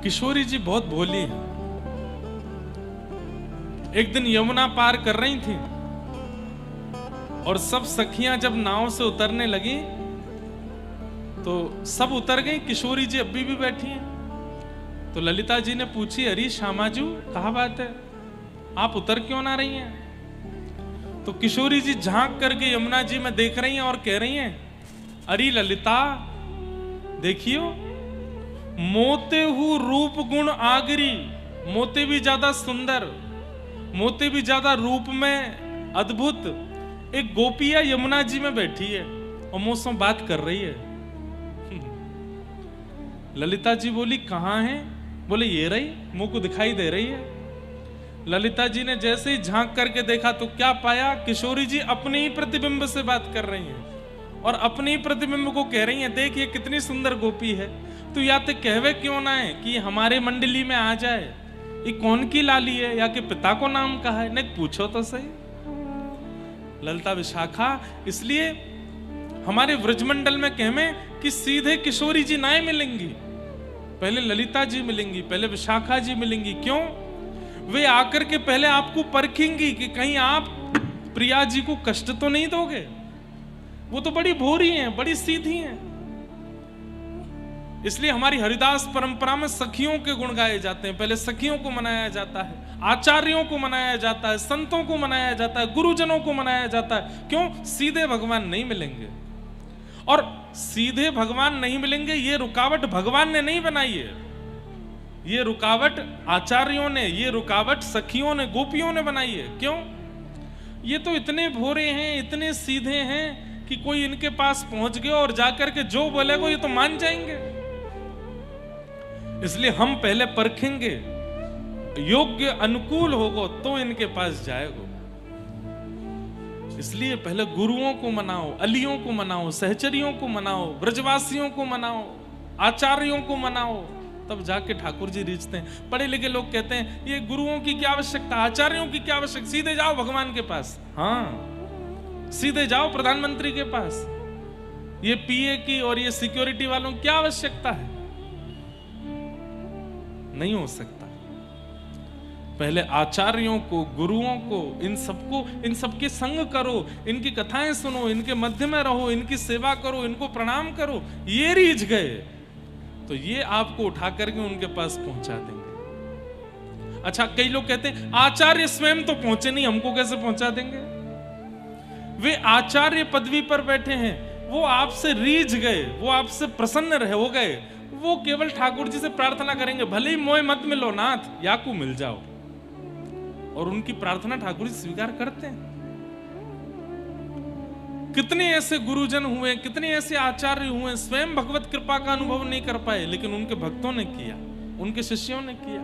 किशोरी जी बहुत भोली है। एक दिन यमुना पार कर रही थी और सब सखियां जब नाव से उतरने लगी तो सब उतर गई, किशोरी जी अभी भी बैठी हैं। तो ललिता जी ने पूछी, अरे श्यामाजू कहाँ बात है, आप उतर क्यों ना रही हैं? तो किशोरी जी झांक करके यमुना जी में देख रही हैं और कह रही हैं, अरे ललिता देखियो, मोते हु रूप गुण आगरी, मोते भी ज्यादा सुंदर, मोते भी ज्यादा रूप में अद्भुत एक गोपिया यमुना जी में बैठी है और मुझसे बात कर रही है। ललिता जी बोली, कहां है? बोले ये रही, मुंह को दिखाई दे रही है। ललिता जी ने जैसे ही झांक करके देखा तो क्या पाया, किशोरी जी अपने ही प्रतिबिंब से बात कर रही हैं और अपने ही प्रतिबिंब को कह रही हैं, देख ये कितनी सुंदर गोपी है, तो या तो कहवे क्यों ना है कि हमारे मंडली में आ जाए, ये कौन की लाली है या के पिता को नाम कहा है, नहीं पूछो तो सही। ललिता विशाखा, इसलिए हमारे व्रजमंडल में कहमे कि सीधे किशोरी जी ना मिलेंगी, पहले ललिता जी मिलेंगी, पहले विशाखा जी मिलेंगी। क्यों? वे आकर के पहले आपको परखेंगी कि कहीं आप प्रिया जी को कष्ट तो नहीं दोगे। वो तो बड़ी भोरी हैं, बड़ी सीधी हैं। इसलिए हमारी हरिदास परंपरा में सखियों के गुण गाए जाते हैं, पहले सखियों को मनाया जाता है, आचार्यों को मनाया जाता है, संतों को मनाया जाता है, गुरुजनों को मनाया जाता है। क्यों? सीधे भगवान नहीं मिलेंगे, और सीधे भगवान नहीं मिलेंगे ये रुकावट भगवान ने नहीं बनाई है, ये रुकावट आचार्यों ने, ये रुकावट सखियों ने, गोपियों ने बनाई है। क्यों? ये तो इतने भोरे हैं, इतने सीधे हैं कि कोई इनके पास पहुंच गया और जाकर के जो बोलेगा ये तो मान जाएंगे। इसलिए हम पहले परखेंगे, योग्य अनुकूल होगो तो इनके पास जाएगो। इसलिए पहले गुरुओं को मनाओ, अलियों को मनाओ, सहचरियों को मनाओ, ब्रजवासियों को मनाओ, आचार्यों को मनाओ, तब जाके ठाकुर जी रिझते हैं। पढ़े लिखे लोग कहते हैं ये गुरुओं की क्या आवश्यकता, आचार्यों की क्या आवश्यकता, सीधे जाओ भगवान के पास। हाँ, सीधे जाओ प्रधानमंत्री के पास, ये पीए की और ये सिक्योरिटी वालों की क्या आवश्यकता है? नहीं हो सकता। पहले आचार्यों को, गुरुओं को, इन सबको, इन सबके संग करो, इनकी कथाएं सुनो, इनके मध्य में रहो, इनकी सेवा करो, इनको प्रणाम करो। ये रीझ गए तो ये आपको उठा करके उनके पास पहुंचा देंगे। अच्छा, कई लोग कहते हैं आचार्य स्वयं तो पहुंचे नहीं, हमको कैसे पहुंचा देंगे? वे आचार्य पदवी पर बैठे हैं, वो आपसे रीझ गए, वो आपसे प्रसन्न हो गए, वो केवल ठाकुर जी से प्रार्थना करेंगे, भले ही मोए मत मिलो नाथ, याकू मिल जाओ, और उनकी प्रार्थना ठाकुर जी स्वीकार करते हैं। कितने ऐसे गुरुजन हुए, कितने ऐसे आचार्य हुए, स्वयं भगवत कृपा का अनुभव नहीं कर पाए, लेकिन उनके भक्तों ने किया, उनके शिष्यों ने किया।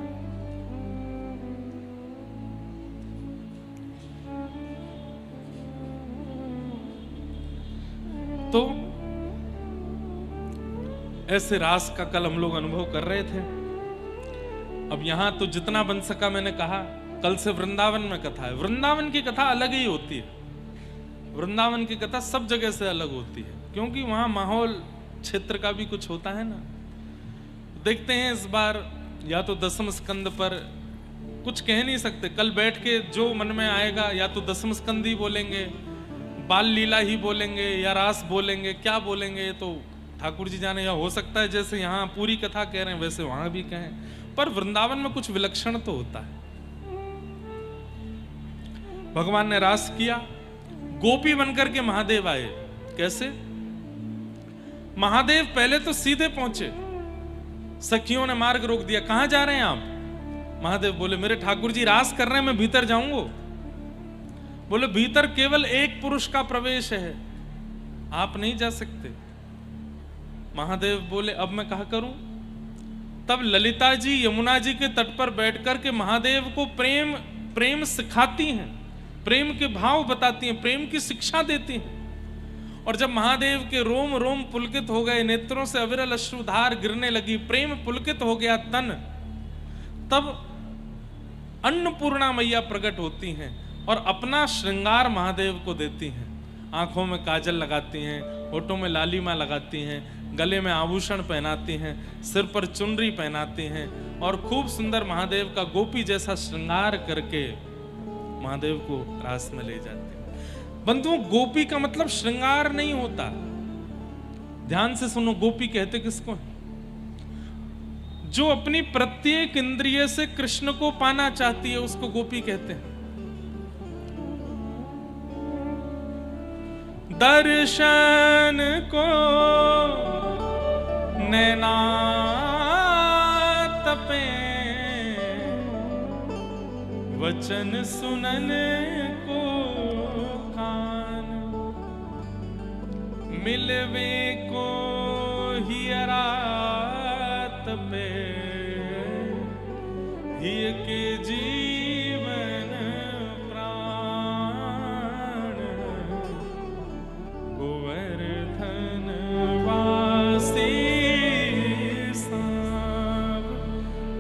तो ऐसे रास का कल हम लोग अनुभव कर रहे थे। अब यहां तो जितना बन सका मैंने कहा। कल से वृंदावन में कथा है। वृंदावन की कथा अलग ही होती है, वृंदावन की कथा सब जगह से अलग होती है, क्योंकि वहां माहौल क्षेत्र का भी कुछ होता है ना। देखते हैं इस बार, या तो दसम स्कंद पर कुछ कह नहीं सकते, कल बैठ के जो मन में आएगा, या तो दसम स्कंद ही बोलेंगे, बाल लीला ही बोलेंगे, या रास बोलेंगे, क्या बोलेंगे तो ठाकुर जी जाने। या हो सकता है जैसे यहाँ पूरी कथा कह रहे हैं वैसे वहां भी कहें, पर वृंदावन में कुछ विलक्षण तो होता है। भगवान ने रास किया, गोपी बनकर के महादेव आए। कैसे? महादेव पहले तो सीधे पहुंचे, सखियों ने मार्ग रोक दिया, कहां जा रहे हैं आप? महादेव बोले, मेरे ठाकुर जी रास कर रहे हैं, मैं भीतर जाऊंगा। बोले, भीतर केवल एक पुरुष का प्रवेश है, आप नहीं जा सकते। महादेव बोले, अब मैं कहा करूं? तब ललिता जी यमुना जी के तट पर बैठकर के महादेव को प्रेम सिखाती हैं, प्रेम के भाव बताती हैं, प्रेम की शिक्षा देती हैं। और जब महादेव के रोम रोम पुलकित हो गए, नेत्रों से अविरल अश्रुधार गिरने लगी, प्रेम पुलकित हो गया तन, तब अन्नपूर्णा मैया प्रकट होती हैं और अपना श्रृंगार महादेव को देती हैं। आंखों में काजल लगाती हैं, होठों में लालिमा लगाती हैं, गले में आभूषण पहनाती हैं, सिर पर चुनरी पहनाती हैं और खूब सुंदर महादेव का गोपी जैसा श्रृंगार करके महादेव को रास में ले जाते हैं। बंधुओं, गोपी का मतलब श्रृंगार नहीं होता। ध्यान से सुनो, गोपी कहते किसको है? जो अपनी प्रत्येक इंद्रिय से कृष्ण को पाना चाहती है उसको गोपी कहते हैं। दर्शन को नैना तपे, वचन सुनन को कान, मिलवे को हियरा तपे, हिय के जीवन प्राण, गोवर्धन वासी सांब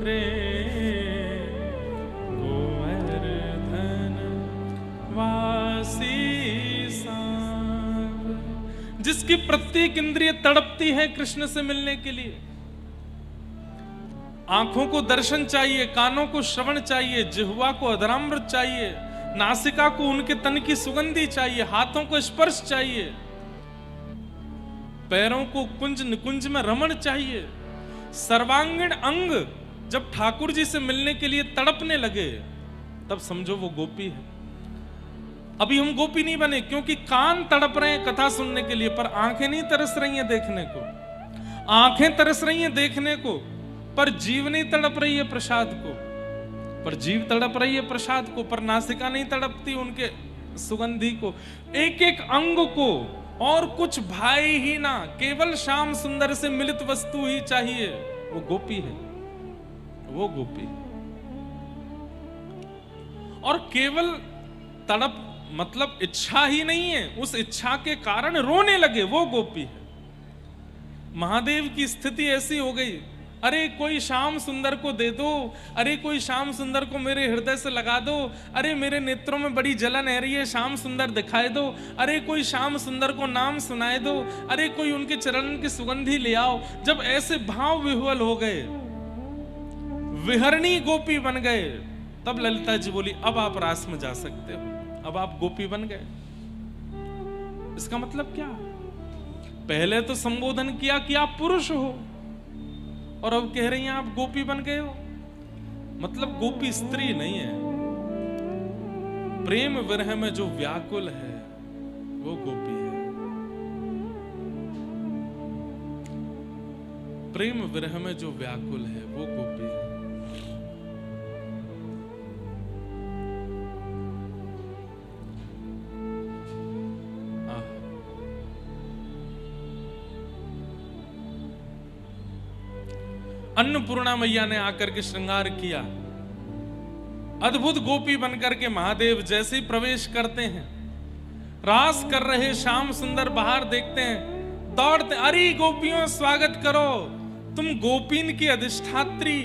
रे, गोवर्धन वासी सांब। जिसकी प्रत्येक इंद्रिय तड़पती है कृष्ण से मिलने के लिए। आंखों को दर्शन चाहिए, कानों को श्रवण चाहिए, जिह्वा को अधरामृत चाहिए, नासिका को उनके तन की सुगंधी चाहिए, हाथों को स्पर्श चाहिए, पैरों को कुंज निकुंज में रमण चाहिए। सर्वांगीण अंग जब ठाकुर जी से मिलने के लिए तड़पने लगे तब समझो वो गोपी है। अभी हम गोपी नहीं बने क्योंकि कान तड़प रहे हैं कथा सुनने के लिए, पर आंखें नहीं तरस रही हैं देखने को। आंखें तरस रही हैं देखने को, पर जीव नहीं तड़प रही है प्रसाद को। पर जीव तड़प रही है प्रसाद को, पर नासिका नहीं तड़पती उनके सुगंधी को। एक एक अंग को और कुछ भाई ही ना, केवल श्याम सुंदर से मिलित वस्तु ही चाहिए। वो गोपी है, वो गोपी। और केवल तड़प मतलब इच्छा ही नहीं है, उस इच्छा के कारण रोने लगे, वो गोपी है। महादेव की स्थिति ऐसी हो गई, अरे कोई श्याम सुंदर को दे दो, अरे कोई श्याम सुंदर को मेरे हृदय से लगा दो, अरे मेरे नेत्रों में बड़ी जलन है रही है, श्याम सुंदर दिखाए दो, अरे कोई श्याम सुंदर को नाम सुनाए दो, अरे कोई उनके चरण की सुगंधी ले आओ। जब ऐसे भाव विह्वल हो गए, विहरणी गोपी बन गए, तब ललिता जी बोली अब आप रास में जा सकते हो, अब आप गोपी बन गए। इसका मतलब क्या? पहले तो संबोधन किया कि आप पुरुष हो, और अब कह रही हैं आप गोपी बन गए हो। मतलब गोपी स्त्री नहीं है, प्रेम विरह में जो व्याकुल है वो गोपी है। प्रेम विरह में जो व्याकुल है वो गोपी है। अन्नपूर्णा मैया ने आकर के श्रृंगार किया, अद्भुत गोपी बनकर के महादेव जैसे ही प्रवेश करते हैं, रास कर रहे श्याम सुंदर बाहर देखते हैं, दौड़ते, अरे गोपियों स्वागत करो, तुम गोपीन की अधिष्ठात्री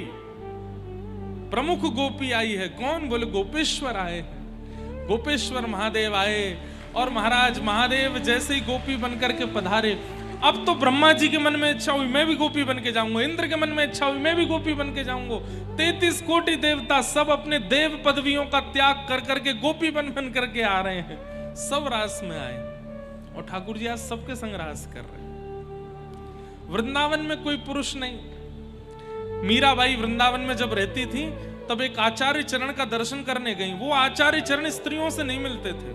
प्रमुख गोपी आई है। कौन? बोले गोपेश्वर आए हैं, गोपेश्वर महादेव आए। और महाराज महादेव जैसे ही गोपी बनकर के पधारे, अब तो ब्रह्मा जी के मन में इच्छा हुई मैं भी गोपी बन के जाऊंगा, इंद्र के मन में इच्छा हुई मैं भी गोपी बन के जाऊंगा। 33 कोटि देवता सब अपने देव पदवियों का त्याग कर करके गोपी बन करके आ रहे हैं, सब रास में आए। और ठाकुर जी आज सबके संग रास कर रहे हैं। वृंदावन में कोई पुरुष नहीं। मीराबाई वृंदावन में जब रहती थी तब एक आचार्य चरण का दर्शन करने गई। वो आचार्य चरण स्त्रियों से नहीं मिलते थे।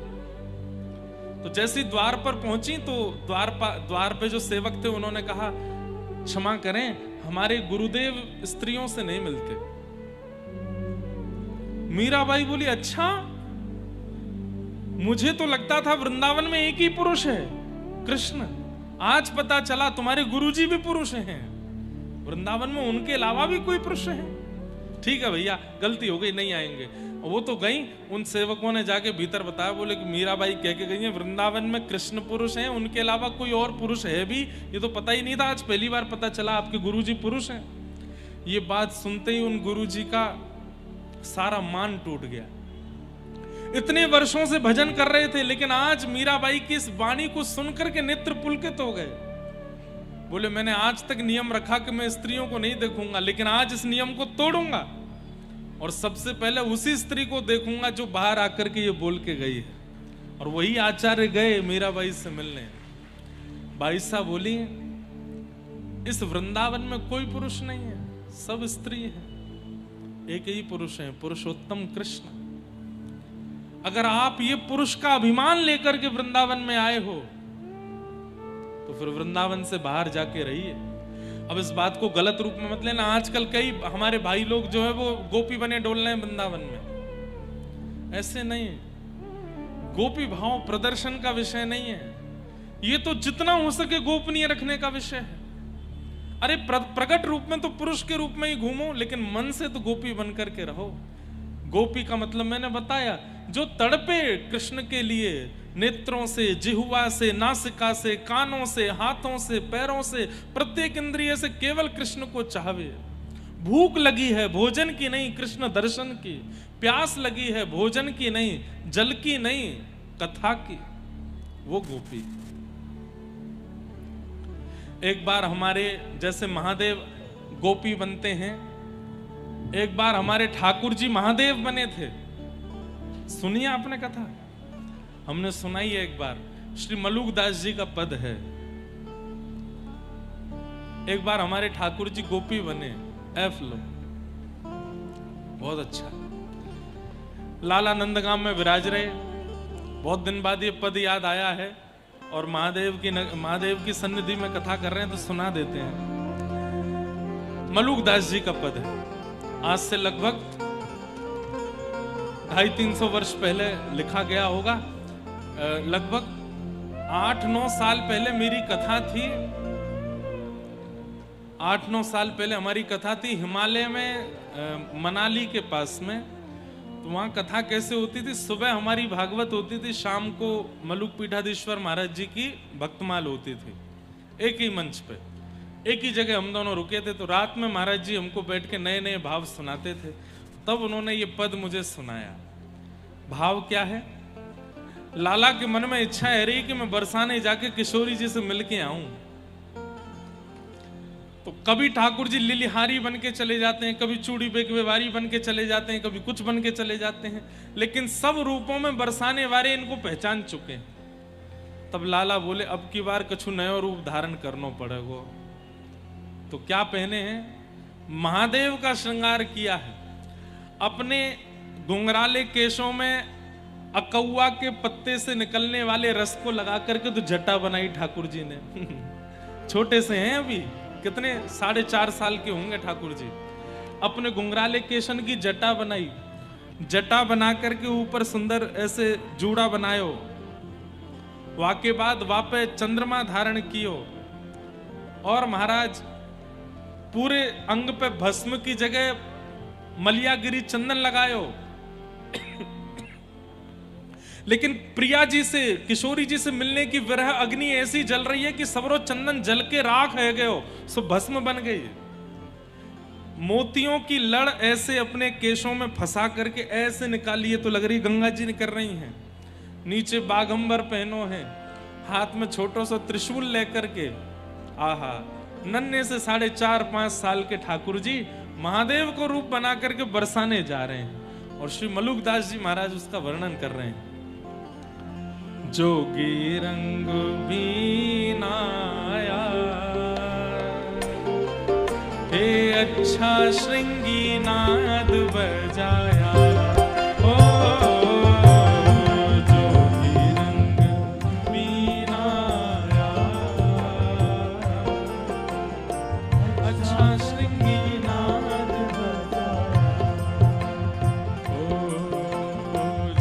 तो जैसी द्वार पर पहुंची तो द्वार पे जो सेवक थे उन्होंने कहा क्षमा करें, हमारे गुरुदेव स्त्रियों से नहीं मिलते। मीराबाई बोली अच्छा, मुझे तो लगता था वृंदावन में एक ही पुरुष है कृष्ण, आज पता चला तुम्हारे गुरुजी भी पुरुष हैं, वृंदावन में उनके अलावा भी कोई पुरुष है। ठीक है भैया, गलती हो गई, नहीं आएंगे। वो तो गई, उन सेवकों ने जाके भीतर बताया, बोले कि मीराबाई कह के गई है वृंदावन में कृष्ण पुरुष हैं, उनके अलावा कोई और पुरुष है भी, ये तो पता ही नहीं था, आज पहली बार पता चला आपके गुरुजी पुरुष हैं। ये बात सुनते ही उन गुरुजी का सारा मान टूट गया। इतने वर्षों से भजन कर रहे थे, लेकिन आज मीराबाई की इस वाणी को सुनकर के नेत्र पुलकित हो गए। बोले मैंने आज तक नियम रखा कि मैं स्त्रियों को नहीं देखूंगा, लेकिन आज इस नियम को तोड़ूंगा और सबसे पहले उसी स्त्री को देखूंगा जो बाहर आकर के ये बोल के गई है। और वही आचार्य गए मीराबाई से मिलने। बाई साहब बोली इस वृंदावन में कोई पुरुष नहीं है, सब स्त्री है, एक ही पुरुष है, पुरुषोत्तम कृष्ण। अगर आप ये पुरुष का अभिमान लेकर के वृंदावन में आए हो तो फिर वृंदावन से बाहर जाके रहिए। अब इस बात को गलत रूप में मत लेना। आजकल कई हमारे भाई लोग जो है वो गोपी बने डोल रहे हैं वृंदावन में, ऐसे नहीं। गोपी भाव प्रदर्शन का विषय नहीं है, ये तो जितना हो सके गोपनीय रखने का विषय है। अरे प्रकट रूप में तो पुरुष के रूप में ही घूमो, लेकिन मन से तो गोपी बन करके रहो। गोपी का मतलब मैंने बताया, जो तड़पे कृष्ण के लिए नेत्रों से, जिह्वा से, नासिका से, कानों से, हाथों से, पैरों से, प्रत्येक इंद्रिय से केवल कृष्ण को चाहवे। भूख लगी है भोजन की नहीं, कृष्ण दर्शन की। प्यास लगी है भोजन की नहीं, जल की नहीं, कथा की, वो गोपी। एक बार हमारे जैसे महादेव गोपी बनते हैं, एक बार हमारे ठाकुर जी महादेव बने थे। सुनिए आपने कथा, हमने सुनाई है एक बार। श्री मलुकदास जी का पद है। एक बार हमारे ठाकुर जी गोपी बने, एफ लो, बहुत अच्छा। लाला नंदगाम में विराज रहे। बहुत दिन बाद ये पद याद आया है और महादेव की सन्निधि में कथा कर रहे हैं तो सुना देते हैं। मलुकदास जी का पद है। आज से लगभग 250-300 वर्ष पहले लिखा गया होगा। लगभग 8-9 साल पहले मेरी कथा थी। 8-9 साल पहले हमारी कथा थी हिमालय में, मनाली के पास में। तो वहाँ कथा कैसे होती थी, सुबह हमारी भागवत होती थी, शाम को मलुक पीठाधीश्वर महाराज जी की भक्तमाल होती थी। एक ही मंच पे, एक ही जगह हम दोनों रुके थे। तो रात में महाराज जी हमको बैठ के नए नए भाव सुनाते थे। तब उन्होंने ये पद मुझे सुनाया। भाव क्या है? लाला के मन में इच्छा है रही कि मैं बरसाने जाके किशोरी जी से मिलके आऊं। तो कभी ठाकुर जी लिलिहारी बन के चले जाते हैं, कभी चूड़ी बेकवेवारी बन के चले जाते हैं, कभी कुछ बन के चले जाते हैं, लेकिन सब रूपों में बरसाने वाले इनको पहचान चुके हैं। तब लाला बोले अब की बार कछु नयो रूप धारण करना पड़ेगा। तो क्या पहने हैं? महादेव का श्रृंगार किया है। अपने घुंघराले केशों में अकौआ के पत्ते से निकलने वाले रस को लगा करके तो जटा बनाई ठाकुर जी ने। छोटे से हैं अभी, कितने 4.5 साल के होंगे ठाकुर जी। अपने घुंघराले केशन की जटा बनाई। जटा बना करके ऊपर सुंदर ऐसे जूड़ा बनायो। वाके बाद वापे चंद्रमा धारण कियो। और महाराज पूरे अंग पे भस्म की जगह मलियागिरी चंदन लगायो। लेकिन प्रिया जी से, किशोरी जी से मिलने की विरह अग्नि ऐसी जल रही है कि सबरो चंदन जल के राख है गयो, सो भस्म बन गई। मोतियों की लड़ ऐसे अपने केशों में फंसा करके ऐसे निकाली है तो लग रही गंगा जी निकल रही हैं। नीचे बागंबर पहनो है, हाथ में छोटो सा त्रिशूल लेकर के। आहा, नन्हे से 4.5-5 साल के ठाकुर जी महादेव को रूप बना करके बरसाने जा रहे हैं। और श्री मलुकदास जी महाराज उसका वर्णन कर रहे हैं। जोगी रंग बीनाया, हे अच्छा श्रृंगी नाद बजाया। ओ जोगी रंग बीनाया, अच्छा श्रृंगी नाद बजाया। ओ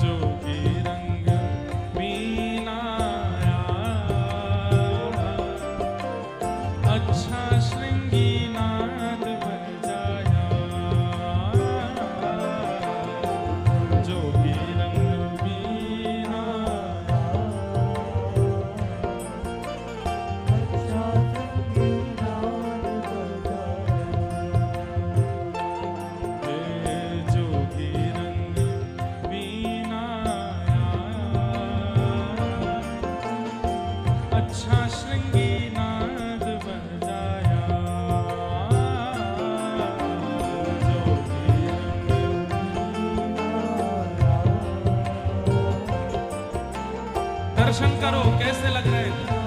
जोगी रंग बीनाया, अच्छा श्रृंगी नाद बजाया। दर्शन करो कैसे लग रहे थे।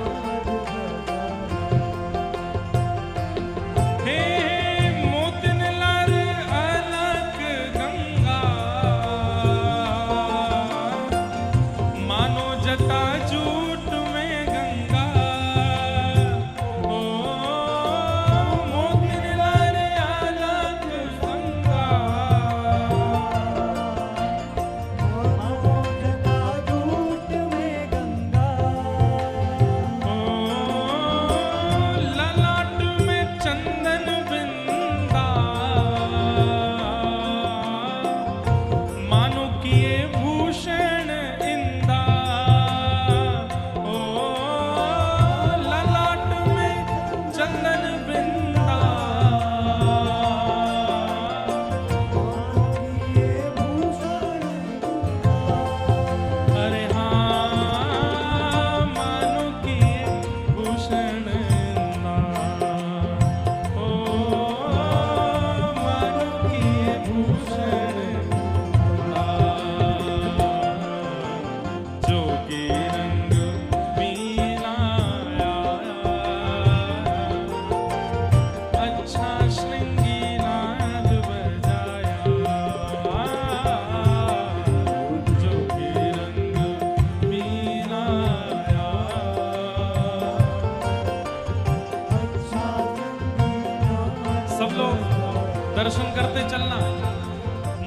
दर्शन करते चलना।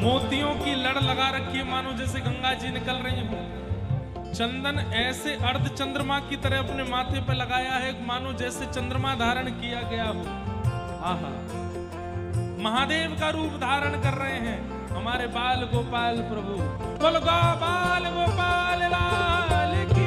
मोतियों की लड़ लगा रखी है मानो जैसे गंगा जी निकल रही हो। चंदन ऐसे अर्ध चंद्रमा की तरह अपने माथे पर लगाया है मानो जैसे चंद्रमा धारण किया गया हो। आहा, महादेव का रूप धारण कर रहे हैं हमारे बाल गोपाल प्रभु। बोल गोपाल गोपाल लाल की।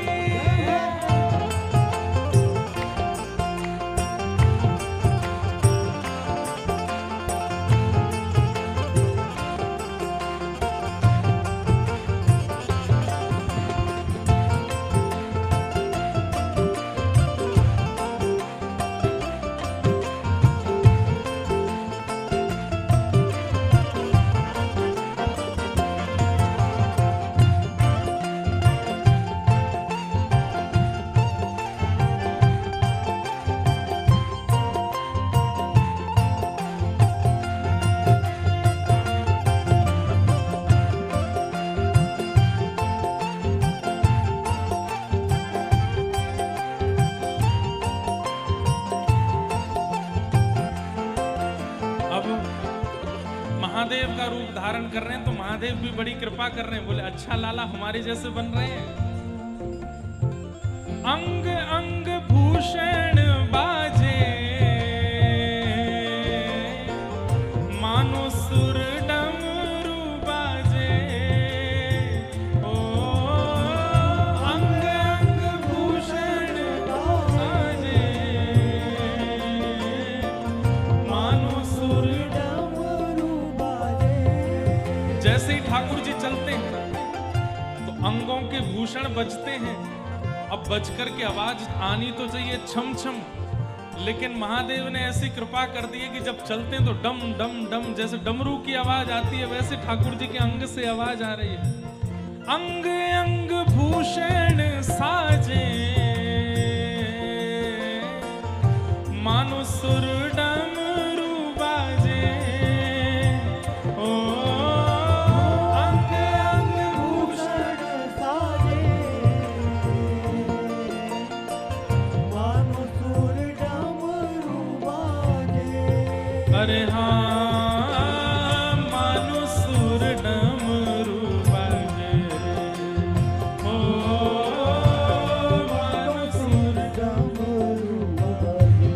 महादेव का रूप धारण कर रहे हैं तो महादेव भी बड़ी कृपा कर रहे हैं। बोले अच्छा लाला हमारे जैसे बन रहे हैं। अंग अंग भूषण बाजे मानो सुर डमरू बाजे। ओ अंग अंग भूषण बाजे मानो सुर। जैसे ही ठाकुर जी चलते हैं तो अंगों के भूषण बजते हैं। अब बजकर के आवाज आनी तो चाहिए छम छम, लेकिन महादेव ने ऐसी कृपा कर दी है कि जब चलते हैं तो डम डम डम जैसे डमरू की आवाज आती है वैसे ठाकुर जी के अंग से आवाज आ रही है। अंग अंग भूषण साजे मानो सुर डमरू बाजे। अरे हाँ मानो सुर डमरू बाजे। ओ मानो सुर डमरू बाजे।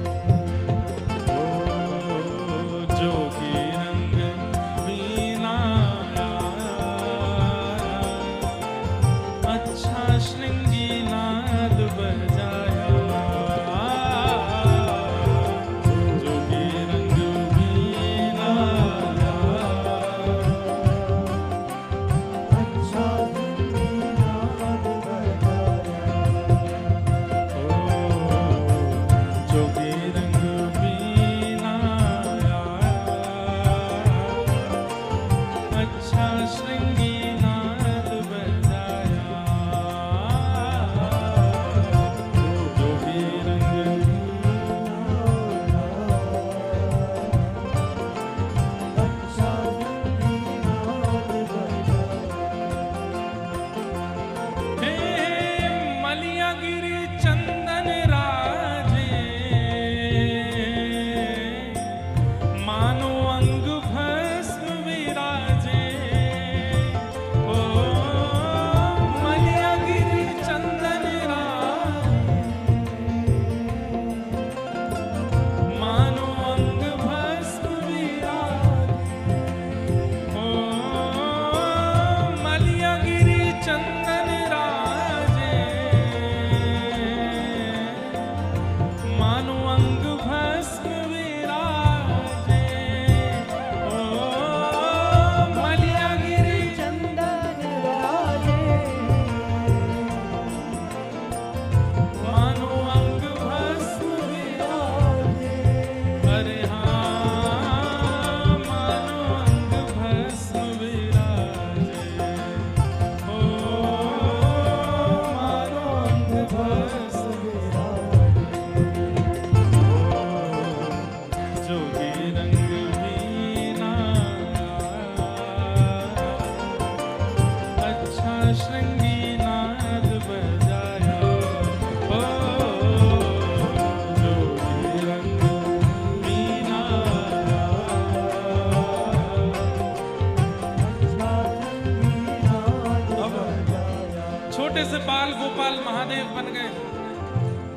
से बाल गोपाल महादेव बन गए।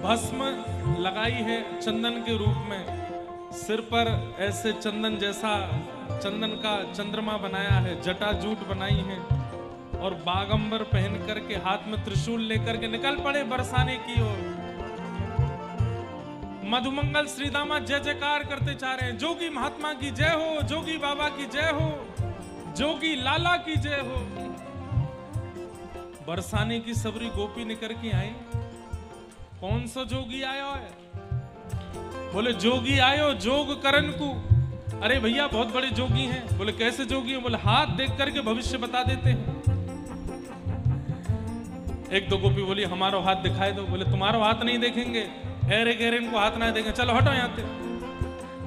भस्म लगाई है चंदन के रूप में, सिर पर ऐसे चंदन जैसा चंदन का चंद्रमा बनाया है, जटाजूट बनाई है और बागंबर पहन करके हाथ में त्रिशूल लेकर के निकल पड़े बरसाने की ओर। मधुमंगल श्री दामा जय जयकार करते जा रहे हैं। जोगी महात्मा की जय हो, जोगी बाबा की जय हो, जोगी लाला की जय हो। बरसाने की सबरी गोपी निकल के आई। कौन सा जोगी आयो है? बोले जोगी आयो जोग करन को। अरे भैया बहुत बड़े जोगी हैं। बोले कैसे जोगी हैं? बोले हाथ देख करके भविष्य बता देते हैं। एक दो गोपी बोली हमारा हाथ दिखाए दो। बोले तुम्हारा हाथ नहीं देखेंगे, अरे गहरे इनको हाथ ना देखें, चलो हटो यहाँ से।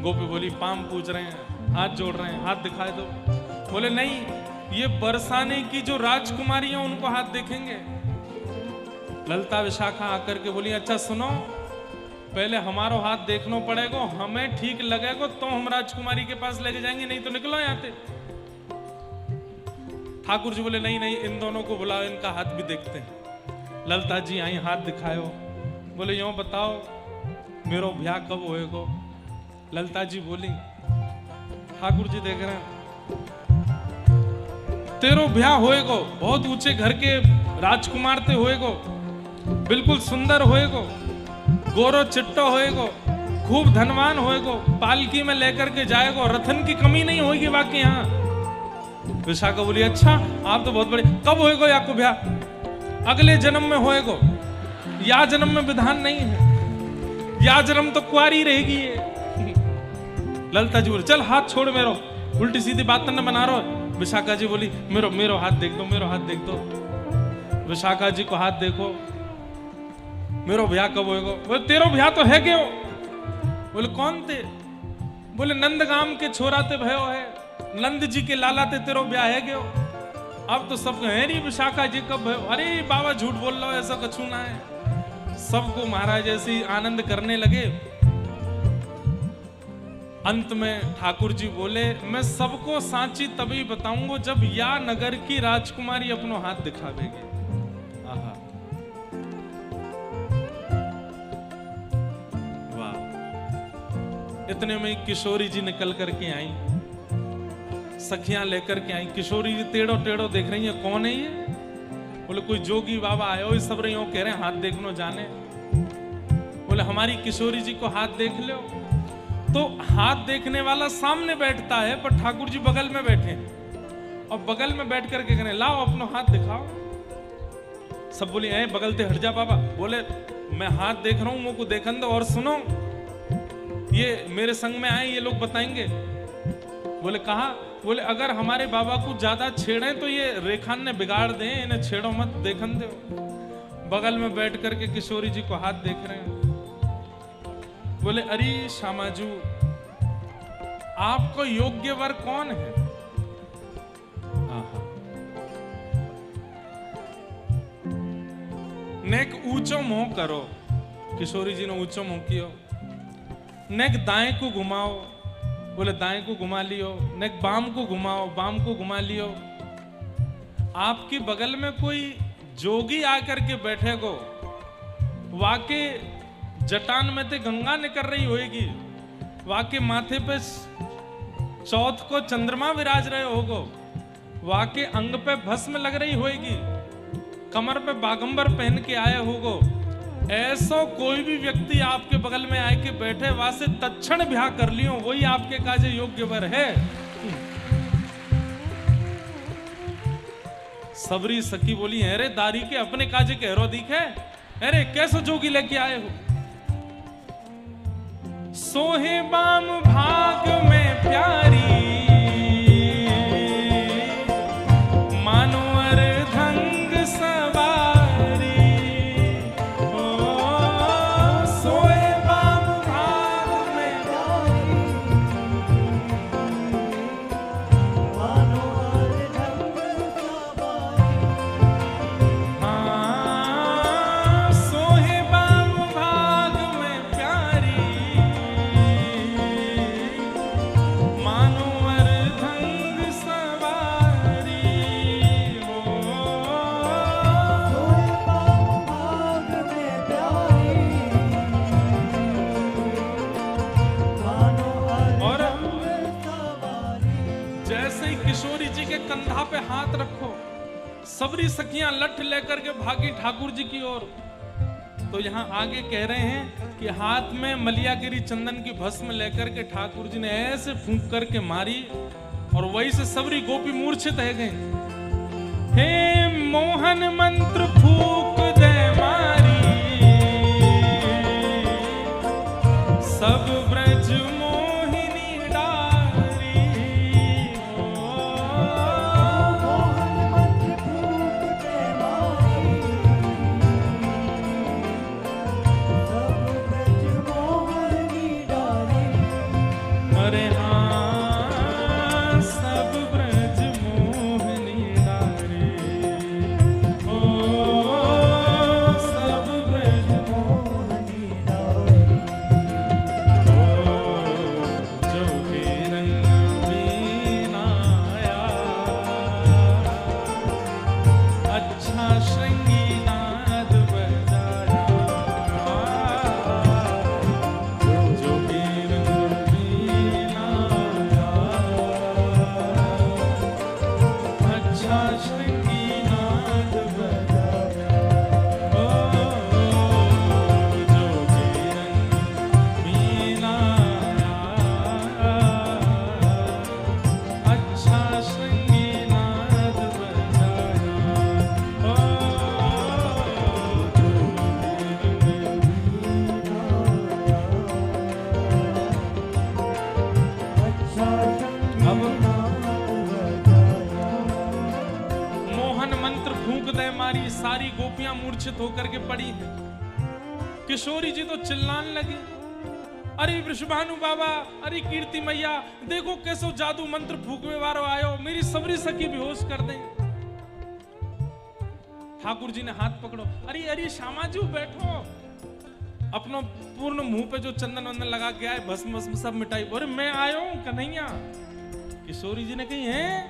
गोपी बोली पाम पूज रहे हैं, हाथ जोड़ रहे हैं, हाथ दिखाए दो। बोले नहीं, ये बरसाने की जो राजकुमारी है उनको हाथ देखेंगे। ललता विशाखा आकर के बोली अच्छा सुनो, पहले हमारा हाथ देखना पड़ेगा, हमें ठीक लगेगा तो हम राजकुमारी के पास लेके जाएंगे, नहीं तो निकलो यहाँ से। ठाकुर जी बोले नहीं नहीं, इन दोनों को बुलाओ, इनका हाथ भी देखते हैं। ललता जी आई, हाथ दिखाओ। बोले यूं बताओ मेरो ब्याह कब होएगा? ललता जी बोली ठाकुर जी देख रहे हैं तेरो ब्याह होएगो, बहुत ऊंचे घर के राजकुमार ते होएगो, बिल्कुल सुंदर होएगो, गोरो चिट्टो होएगो, खूब धनवान होएगो, पालकी में लेकर के जाएगो, रथन की कमी नहीं होगी बाकी यहाँ। विशाखा बोली अच्छा आप तो बहुत बड़े, कब होएगो याको ब्याह? अगले जन्म में होएगो, या जन्म में विधान नहीं है, या जन्म तो कुआरी रहेगी ये। ललता जी बोली चल हाथ छोड़ मेरो, उल्टी सीधी बात न बना रहो। विशाखा जी बोली मेरो हाथ देख दो, मेरो हाथ देख दो। विशाखा जी को हाथ देखो, मेरो ब्याह कब होएगा? बोले तेरो ब्याह तो है क्यों? बोले कौन थे? बोले नंदगाम के छोरा ते भयो है, नंद जी के लाला ते तेरो ब्याह है क्यों? अब तो सब है नहीं विशाखा जी कब भयो? अरे बाबा झूठ बोल रहा हो, ऐसा कछु ना है। सबको महाराज ऐसे आनंद करने लगे। अंत में ठाकुर जी बोले मैं सबको सांची तभी बताऊंगा जब या नगर की राजकुमारी अपनो हाथ दिखावेगी। आहा वाह। इतने में किशोरी जी निकल करके आई, सखियां लेकर के आई। किशोरी जी टेढ़ो टेढ़ो देख रही है, कौन है ये? बोले कोई जोगी बाबा आए हो, सब रही हो, कह रहे हैं हाथ देखनो जाने। बोले हमारी किशोरी जी को हाथ देख लो। तो हाथ देखने वाला सामने बैठता है पर ठाकुर जी बगल में बैठे हैं और बगल में बैठ करके कह रहे लाओ अपना हाथ दिखाओ। सब बोले ऐ बगल से हट जा बाबा। बोले मैं हाथ देख रहा हूं, मुझको देखन दो। और सुनो ये मेरे संग में आए, ये लोग बताएंगे। बोले कहा? बोले अगर हमारे बाबा को ज्यादा छेड़े तो ये रेखान ने बिगाड़ दे, इन्हें छेड़ो मत, देखन दो। बगल में बैठ करके किशोरी जी को हाथ देख रहे हैं। बोले अरे श्यामाजू आपको योग्य वर कौन है? नेक ऊंचो मुंह करो। किशोरी जी ने ऊंचो मुंह कियो। नेक दाएं को घुमाओ। बोले दाएं को घुमा लियो। नेक बाम को घुमाओ, बाम को घुमा लियो। आपके बगल में कोई जोगी आकर के बैठेगो, वाके जटान में ते गंगा निकल रही होगी, वाके माथे पे चौथ को चंद्रमा विराज रहे होगो, वाके अंग पे भस्म लग रही होगी, कमर पे बागंबर पहन के आए होगो। ऐसो कोई भी व्यक्ति आपके बगल में आए के बैठे, वहां से तत्क्षण ब्याह कर लियो, वही आपके काजे योग्य वर है। सबरी सखी बोली अरे दारी के अपने काजे कहरो दिखे, अरे कैसे जोगी लेके आए हो? सोहे बाम भाग में प्यारी, मानो अर्धंग सवारी। ओ सोहे बाम भाग में मानो अर्धंग सवारी। हाँ सोहे बाम भाग में प्यारी, मानो ही किशोरी जी के कंधा पे हाथ रखो। सबरी सखियां लठ लेकर के भागी ठाकुर जी की ओर। तो यहाँ आगे कह रहे हैं कि हाथ में मलियागिरी चंदन की भस्म लेकर के ठाकुर जी ने ऐसे फूंक करके मारी और वही से सबरी गोपी मूर्छित है गई। हे मोहन मंत्र फूक दे मारी, सब ब्रज मोहिनी डारी। अरे हाँ सब ब्रज मोहिनी डारी। ओ सब ब्रज मोहिनी डारी। जोगी रंग बीनाया, अच्छा श्रृंगी नाद बजाया। जोगी रंग बीनाया, अच्छा श्रृंगी नाद बजाया। ओ जोगी रंग बीनाया, अच्छा श्रृंगी नाद बजाया। ओ मोहन मंत्र फूंक दे मारी, सारी गोपियां मूर्छित होकर के पड़ी हैं। किशोरी जी तो चिल्लाने लगी, अरे वृषभानु बाबा, अरे कीर्ति मैया, देखो कैसो जादू मंत्र फूकने वालो आयो, मेरी सबरी सखी बेहोश कर दें। ठाकुर जी ने हाथ पकड़ो, अरे अरे श्यामाजू बैठो। अपनो पूर्ण मुंह पे जो चंदन वंदन लगा के आए, भस्म भस्म सब मिटाई। अरे मैं आया हूं कन्हैया। किशोरी जी ने कही, है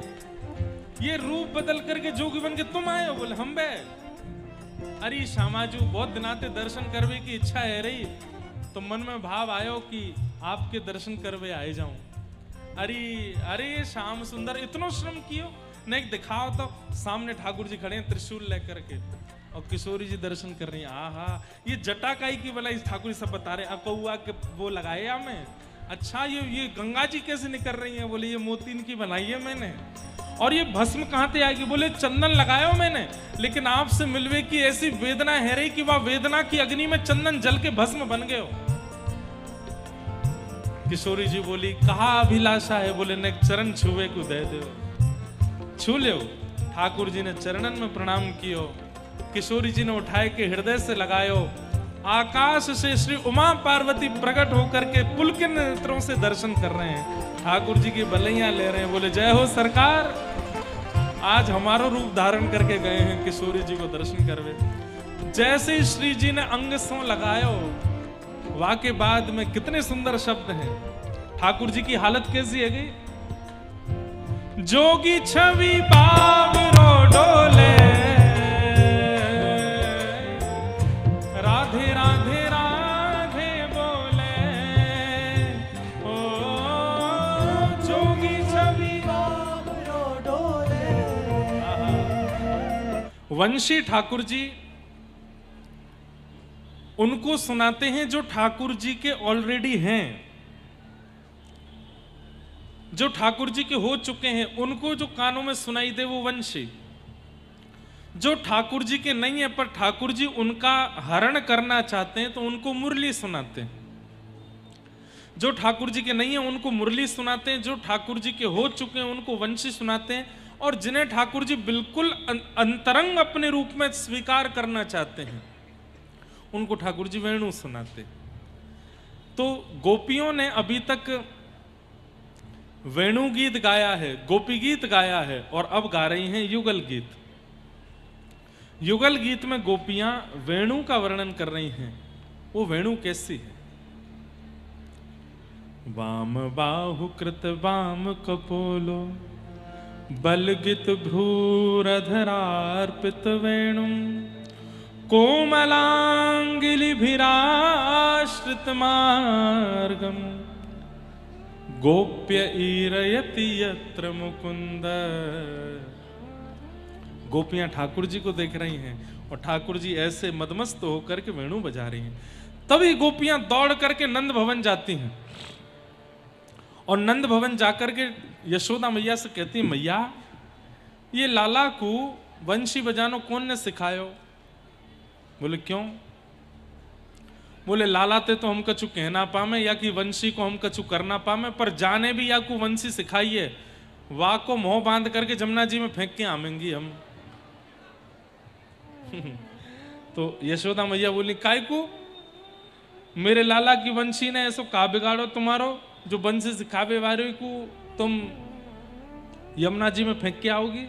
ये रूप बदल करके जोगी बन के तुम आए हो? बोले हम बे। अरे श्यामाजू, बहुत दिनाते दर्शन करवे की इच्छा है रही, तो मन में भाव आयो कि आपके दर्शन करवे आए जाऊं। अरे अरे श्याम सुंदर, इतना श्रम कियो नहीं दिखाओ। तो सामने ठाकुर जी खड़े हैं त्रिशूल लेकर के, और किशोरी जी दर्शन कर रही हैं। आहा, ये जटाकाई की भलाई ठाकुर जी सब बता रहे, अकौआ के वो लगाए या मैं। अच्छा ये गंगा जी कैसे निकल रही हैं? बोले ये मोतीन की बनाई है मैंने। और ये भस्म कहां से आएगी? बोले चंदन लगायो मैंने, लेकिन आपसे मिलवे की ऐसी वेदना है रही कि वह वेदना की अग्नि में चंदन जल के भस्म बन गए हो। किशोरी जी बोली, कहा अभिलाषा है? बोले ने चरण छुए को दे दो। छू ले। ठाकुर जी ने चरणन में प्रणाम कियो। किशोरी जी ने उठाए के हृदय से लगायो। आकाश से श्री उमा पार्वती प्रकट होकर के पुलकित नेत्रों से दर्शन कर रहे हैं। ठाकुर जी की बलैया ले रहे हैं। बोले जय हो सरकार, आज हमारो रूप धारण करके गए हैं किशोरी जी को दर्शन करवे। जैसे ही श्री जी ने अंग सो लगायो, वाके बाद में कितने सुंदर शब्द हैं। ठाकुर जी की हालत कैसी है गई? जोगी छवि बावरो डोले, राधे राधे राधे बोले। ओ जोगी छवि बावरो डोले। वंशी ठाकुर जी उनको सुनाते हैं जो ठाकुर जी के ऑलरेडी हैं, जो ठाकुर जी के हो चुके हैं, उनको जो कानों में सुनाई दे वो वंशी। जो ठाकुर जी के नहीं है पर ठाकुर जी उनका हरण करना चाहते हैं तो उनको मुरली सुनाते हैं। जो ठाकुर जी के नहीं है उनको मुरली सुनाते हैं, जो ठाकुर जी के हो चुके हैं उनको वंशी सुनाते हैं, और जिन्हें ठाकुर जी बिल्कुल अंतरंग अपने रूप में स्वीकार करना चाहते हैं उनको ठाकुर जी वेणु सुनाते। तो गोपियों ने अभी तक वेणु गीत गाया है, गोपी गीत गाया है, और अब गा रही हैं युगल गीत। युगल गीत में गोपियां वेणु का वर्णन कर रही हैं। वो वेणु कैसी है? वाम बाहु कृत वाम कपोलो, बलगित भ्रूरधरार्पित वेणु, कोमलांगिलिभिराश्रित मार्गम, गोप्य ईरयति यत्र मुकुंद। गोपियां ठाकुर जी को देख रही हैं और ठाकुर जी ऐसे मदमस्त होकर के वेणु बजा रही हैं। तभी गोपियां दौड़ करके नंद भवन जाती हैं और नंद भवन जाकर के यशोदा मैया से कहती हैं, मैया ये लाला को वंशी बजानो कौन ने सिखायो? बोले क्यों? बोले लाला ते तो हम कछु कहना पामे या कि वंशी को हम कछु करना पामे, पर जाने भी या को वंशी सिखाइए वाह को मोह बांध करके जमुना जी में फेंक के आमेंगी हम। तो यशोदा मैया बोली काय को? मेरे लाला की वंशी ने ऐसो का बिगाड़ो तुम्हारो जो वंशी सिखावे वाले को तुम यमुना जी में फेंक के आओगी?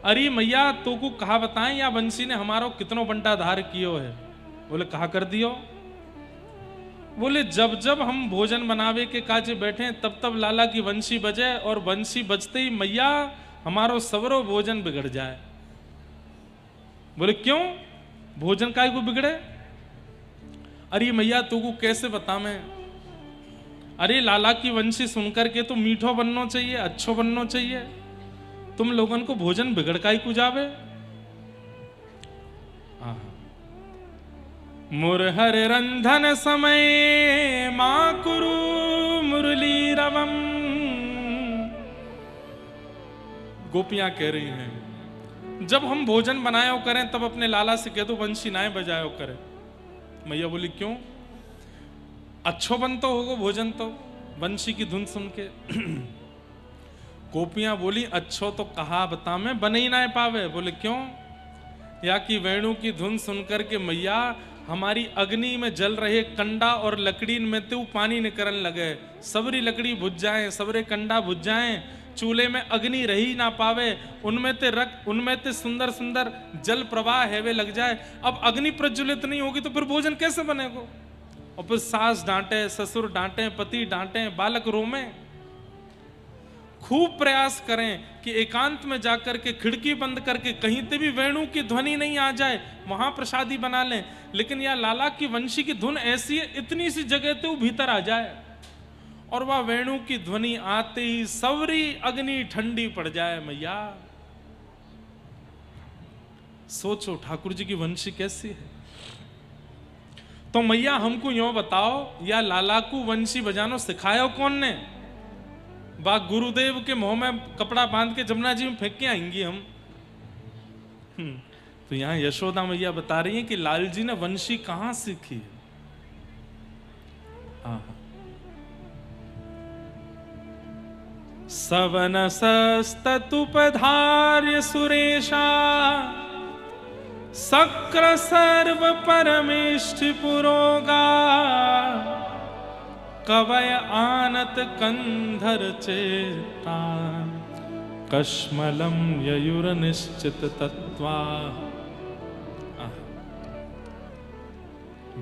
अरे मैया तो को कहा बताएं या वंशी ने हमारो कितनो बंटाधार कियो है? बोले कहा कर दियो? बोले जब जब हम भोजन बनावे के काजे बैठे तब तब लाला की वंशी बजे और वंशी बजते ही मैया हमारो सवरो भोजन बिगड़ जाए। बोले क्यों? भोजन काय को बिगड़े? अरे मैया तू को कैसे बता मैं? अरे लाला की वंशी सुनकर के तो मीठो बनना चाहिए, अच्छो बनना चाहिए, तुम लोगन को भोजन बिगड़ काय को जावे। मुरहर रंधन समय मां कुरु मुरली रवम। गोपियां कह रही हैं जब हम भोजन बनायो करें तब अपने लाला से कह दो वंशी नाए बजायो करें। मैया बोली क्यों? अच्छो बनतो होगा भोजन तो वंशी की धुन सुन के। गोपियां बोली अच्छो तो कहा बता मैं बन ही ना पावे। बोले क्यों? या कि वेणु की धुन सुनकर के मैया हमारी अग्नि में जल रहे कंडा और लकड़ी में तो पानी निकलने लगे, सबरी लकड़ी बुझ जाए, सबरे कंडा बुझ जाए, चूल्हे में अग्नि रही ना पावे, उनमें ते सुंदर सुंदर जल प्रवाह हेवे लग जाए। अब अग्नि प्रज्वलित नहीं होगी तो फिर भोजन कैसे बनेगा? और फिर सास डांटे, ससुर डांटे, पति डांटे, बालक रोमे। खूब प्रयास करें कि एकांत में जाकर के खिड़की बंद करके कहीं पे भी वेणु की ध्वनि नहीं आ जाए, वहां प्रसादी बना लें। लेकिन यह लाला की वंशी की धुन ऐसी है, इतनी सी जगह तो भीतर आ जाए और वह वेणु की ध्वनि आते ही सवरी अग्नि ठंडी पड़ जाए। मैया सोचो ठाकुर जी की वंशी कैसी है। तो मैया हमको यूं बताओ, या लाला को वंशी बजानो सिखायो कौन ने? बा गुरुदेव के मुंह में कपड़ा बांध के जमुना जी में फेंक के आएंगी हम। तो यहां यशोदा मैया बता रही हैं कि लाल जी ने वंशी कहां सीखी है। सवन सस्तुपधार्य सुरेशा सक्र सर्व परमेष्ठ पुरोगा कवय आनत कंधर चेता कश्मलम ययुर निश्चित तत्वा।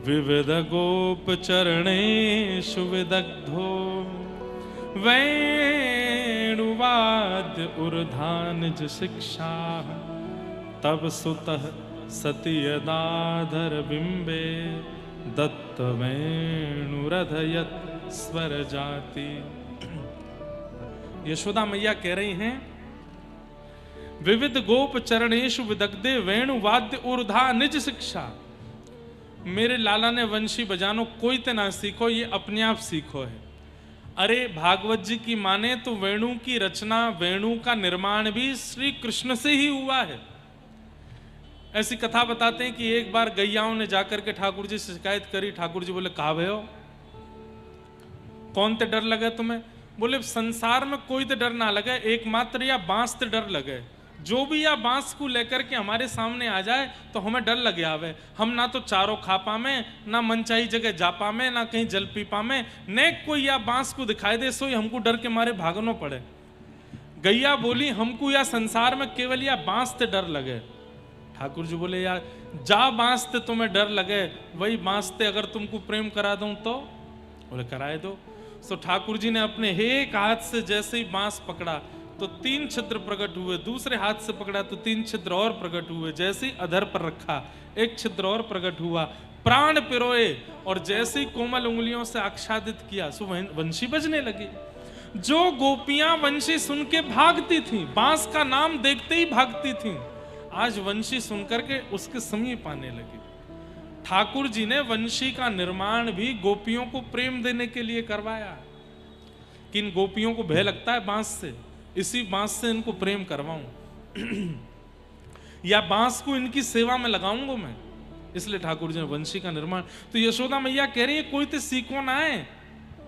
विविध गोप चरणेषु विदग्धो वेणुवाद्य ऊर्धानिज शिक्षा तब सुतः सती यदाधर बिंबे दत्त वेणुरधयत स्वर जाति। यशोदा मैया कह रही हैं विविध गोप चरणेषु विदग्धे वेणुवाद्य ऊर्धा निज शिक्षा। मेरे लाला ने वंशी बजानो कोई ते ना सीखो, ये अपने आप सीखो है। अरे भागवत जी की माने तो वेणु की रचना, वेणु का निर्माण भी श्री कृष्ण से ही हुआ है। ऐसी कथा बताते हैं कि एक बार गैयाओं ने जाकर के ठाकुर जी से शिकायत करी। ठाकुर जी बोले कहा भयो कौन ते डर लगे तुम्हें? बोले संसार में कोई ते डर ना लगे, एकमात्र या बांस ते डर लगे। जो भी या बांस को लेकर के हमारे सामने आ जाए तो हमें डर लगे आवे। हम ना तो चारों खा पामे, ना मनचाही जगह जा पामे, ना कहीं जल पी पामे, ने कोई या बांस को दिखाई दे सो हमको डर के मारे भागनो पड़े। गैया बोली हमको या संसार में केवल या बांस ते डर लगे। ठाकुर जी बोले यार जा बांस ते तुम्हें डर लगे, वही बांस ते अगर तुमको प्रेम करा दूं तो? बोले कराए दो। तो ठाकुर जी ने अपने एक हाथ से जैसे ही बांस पकड़ा, तो 3 छिद्र प्रकट हुए, दूसरे हाथ से पकड़ा तो 3 छिद्र और प्रकट हुए, जैसे ही अधर पर रखा 1 छिद्र और प्रकट हुआ, प्राण पिरोए और जैसे ही कोमल उंगलियों से आच्छादित किया सो वंशी बजने लगी। जो गोपियां वंशी सुन के भागती थीं, बांस का नाम देखते ही भागती थीं, आज वंशी सुनकर के उसके समीप आने लगी। ठाकुर जी ने वंशी का निर्माण भी गोपियों को प्रेम देने के लिए करवाया कि इन गोपियों को भय लगता है बांस से, इसी बांस से इनको प्रेम करवाऊं या बांस को इनकी सेवा में लगाऊंगा मैं, इसलिए ठाकुर जी ने वंशी का निर्माण। तो यशोदा मैया कह रही है कोई तो सीखो ना है,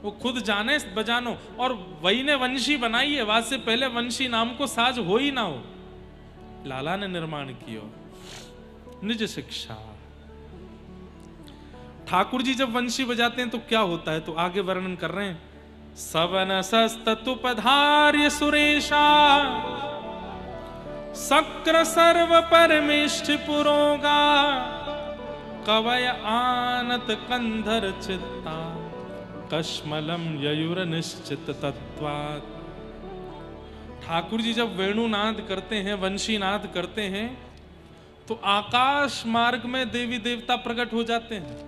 वो खुद जाने बजानो, और वही ने वंशी बनाई है, वाद से पहले वंशी नाम को साज हो ही ना हो, लाला ने निर्माण किया। निज शिक्षा। ठाकुर जी जब वंशी बजाते हैं तो क्या होता है, तो आगे वर्णन कर रहे हैं। सवन सस्तुपधार्य सुरेशा सक्र सर्व परमेष्ठ पुरोगा कवय आनत कंधर चित्ता कश्मलम ययुर निश्चित तत्वात्। ठाकुर जी जब वेणुनाद करते हैं, वंशी नाद करते हैं, तो आकाश मार्ग में देवी देवता प्रकट हो जाते हैं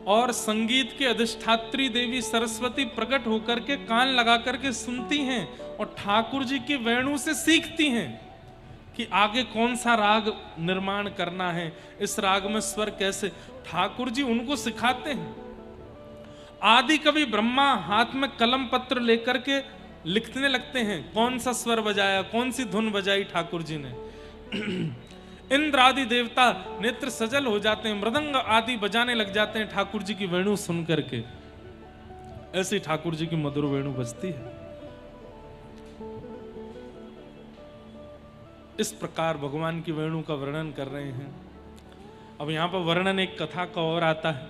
और संगीत के अधिष्ठात्री देवी सरस्वती प्रकट होकर के कान लगा करके सुनती हैं और ठाकुर जी की वेणु से सीखती हैं कि आगे कौन सा राग निर्माण करना है, इस राग में स्वर कैसे, ठाकुर जी उनको सिखाते हैं। आदि कवि ब्रह्मा हाथ में कलम पत्र लेकर के लिखने लगते हैं, कौन सा स्वर बजाया, कौन सी धुन बजाई ठाकुर जी ने। इंद्र आदि देवता नेत्र सजल हो जाते हैं, मृदंग आदि बजाने लग जाते हैं ठाकुर जी की वेणु सुन करके। ऐसी ठाकुर जी की मधुर वेणु बजती है। इस प्रकार भगवान की वेणु का वर्णन कर रहे हैं। अब यहां पर वर्णन एक कथा का और आता है।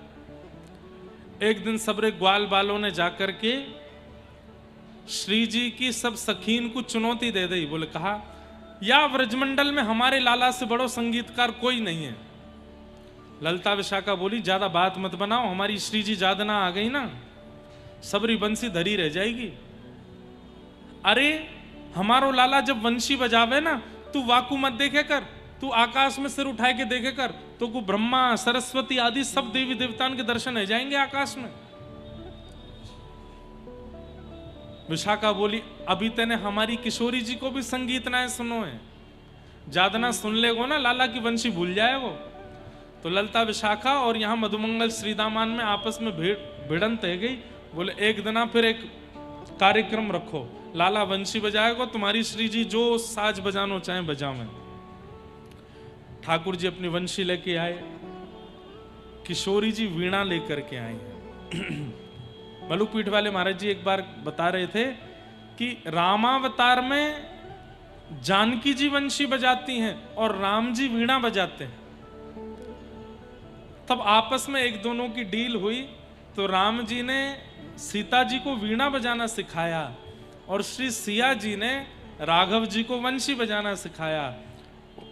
एक दिन सबरे ग्वाल बालों ने जाकर के श्री जी की सब सखीन को चुनौती दे दी। बोले कहा या व्रजमंडल में हमारे लाला से बड़ो संगीतकार कोई नहीं है। ललता विशाखा बोली ज्यादा बात मत बनाओ, हमारी श्री जी जादना आ गई ना, सबरी बंसी धरी रह जाएगी। अरे हमारो लाला जब वंशी बजावे ना, तू वाकू मत देखे कर, तू आकाश में सिर उठाए के देखे कर, तो को ब्रह्मा सरस्वती आदि सब देवी देवताओं के दर्शन हो जाएंगे आकाश में। विशाखा बोली अभी तेने हमारी किशोरी जी को भी संगीत ना सुनो है, जादना सुन लेगो ना लाला की वंशी भूल जाएगो। तो ललता विशाखा और यहाँ मधुमंगल श्रीदामान में आपस में भिड़ंत है गई। बोले एक दिना फिर एक कार्यक्रम रखो, लाला वंशी बजाएगो, तुम्हारी श्री जी जो साज बजानो चाहे बजावे। ठाकुर जी अपनी वंशी लेके आए, किशोरी जी वीणा लेकर के आई हैं। मलुकपीठ वाले महाराज जी एक बार बता रहे थे कि रामावतार में जानकी जी वंशी बजाती हैं और राम जी वीणा बजाते हैं। तब आपस में एक दोनों की डील हुई, तो राम जी ने सीता जी को वीणा बजाना सिखाया और श्री सिया जी ने राघव जी को वंशी बजाना सिखाया।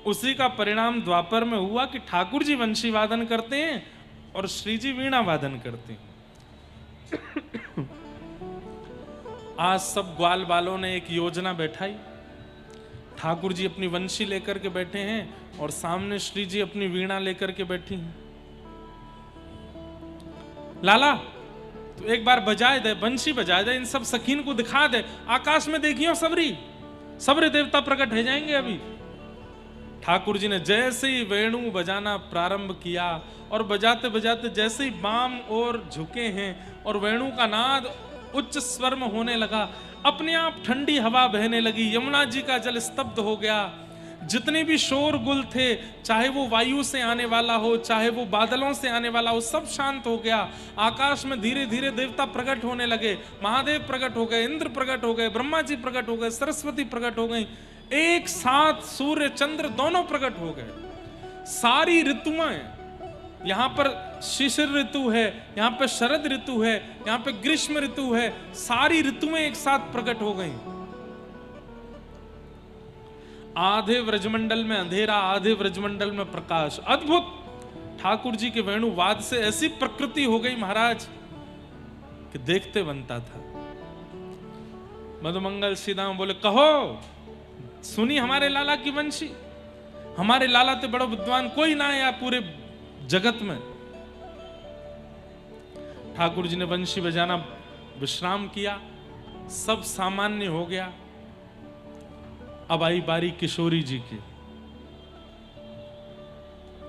उसी का परिणाम द्वापर में हुआ कि ठाकुर जी वंशी वादन करते हैं और श्री जी वीणा वादन करते हैं। आज सब ग्वाल बालों ने एक योजना बैठाई। ठाकुर जी अपनी वंशी लेकर के बैठे हैं और सामने श्री जी अपनी वीणा लेकर के बैठी हैं। लाला तो एक बार बजाए दे, वंशी बजाए दे, इन सब सखीन को दिखा दे, आकाश में देखियो सबरे देवता प्रकट हो जाएंगे अभी। ठाकुर जी ने जैसे ही वेणु बजाना प्रारंभ किया और बजाते बजाते जैसे ही बाम और झुके हैं और वेणु का नाद उच्च स्वर में होने लगा, अपने आप ठंडी हवा बहने लगी, यमुना जी का जल स्तब्ध हो गया। जितने भी शोरगुल थे, चाहे वो वायु से आने वाला हो, चाहे वो बादलों से आने वाला हो, सब शांत हो गया। आकाश में धीरे धीरे देवता प्रकट होने लगे, महादेव प्रकट हो गए, इंद्र प्रकट हो गए, ब्रह्मा जी प्रकट हो गए, सरस्वती प्रकट हो गई, एक साथ सूर्य चंद्र दोनों प्रकट हो गए। सारी ऋतुएं, यहां पर शिशिर ऋतु है, यहां पर शरद ऋतु है, यहां पर ग्रीष्म ऋतु है, सारी ऋतुएं एक साथ प्रकट हो गई। आधे व्रजमंडल में अंधेरा, आधे व्रजमंडल में प्रकाश। अद्भुत ठाकुर जी के वेणुवाद से ऐसी प्रकृति हो गई महाराज कि देखते बनता था। मधुमंगल सीधाम बोले कहो, सुनी हमारे लाला की वंशी, हमारे लाला तो बड़ो विद्वान कोई ना है पूरे जगत में। ठाकुर जी ने वंशी बजाना विश्राम किया, सब सामान्य हो गया। अब आई बारी किशोरी जी की।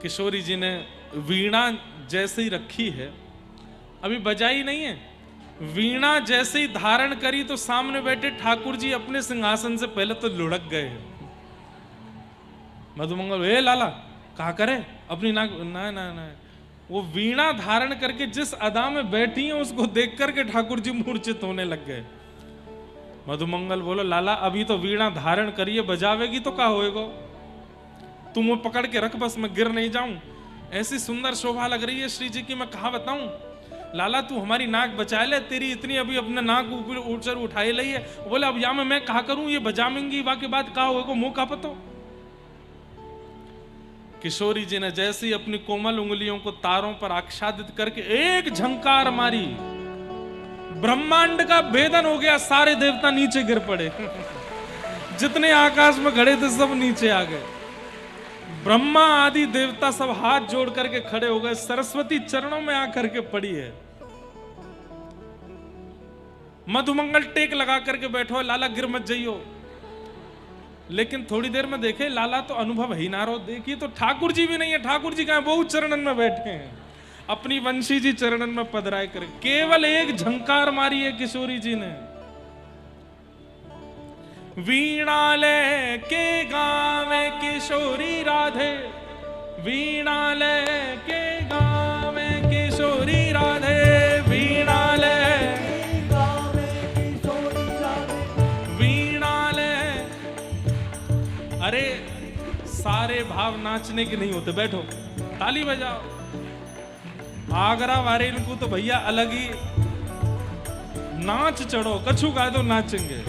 किशोरी जी ने वीणा जैसे ही रखी है, अभी बजाई नहीं है, वीणा जैसे ही धारण करी तो सामने बैठे ठाकुर जी अपने सिंहासन से पहले तो लुढ़क गए। मधुमंगल ए लाला कहा करे अपनी नाक, ना ना ना, वो वीणा धारण करके जिस अदा में बैठी है उसको देख करके ठाकुर जी मूर्छित होने लग गए। मधुमंगल बोलो लाला अभी तो वीणा धारण करिए, बजावेगी तो क्या होएगा, तुम वो पकड़ के रख बस, मैं गिर नहीं जाऊं। ऐसी सुंदर शोभा लग रही है श्री जी की, मैं कहा बताऊं। लाला तू हमारी नाक बचा ले, तेरी इतनी अभी अपने नाक ऊपर ऊंचर उठाई ली है। बोले अब या मैं कहा करूं, ये बजावेंगी बाकी बात कहा होगा, मुंह का पतो। किशोरी जी ने जैसे ही अपनी कोमल उंगलियों को तारों पर आच्छादित करके एक झंकार मारी, ब्रह्मांड का भेदन हो गया, सारे देवता नीचे गिर पड़े। जितने आकाश में खड़े थे सब नीचे आ गए। ब्रह्मा आदि देवता सब हाथ जोड़ करके खड़े हो गए, सरस्वती चरणों में आकर के पड़ी है। मधुमंगल टेक लगा करके बैठो, लाला गिर मत जाइयो। लेकिन थोड़ी देर में देखे लाला तो अनुभव ही ना रहो, देखिए तो ठाकुर जी भी नहीं है। ठाकुर जी कहां, बहुत चरणन में बैठे हैं, अपनी वंशी जी चरणन में पधराए कर केवल एक झंकार मारी है किशोरी जी ने। वीणा ले के गावे किशोरी राधे, वीणा ले के गावे किशोरी राधे, वीणा ले गावे किशोरी राधे, वीणा ले। अरे सारे भाव नाचने के नहीं होते, बैठो ताली बजाओ। आगरा वाले इनको तो भैया अलग ही नाच चढ़ो, कछु गा दो नाचेंगे।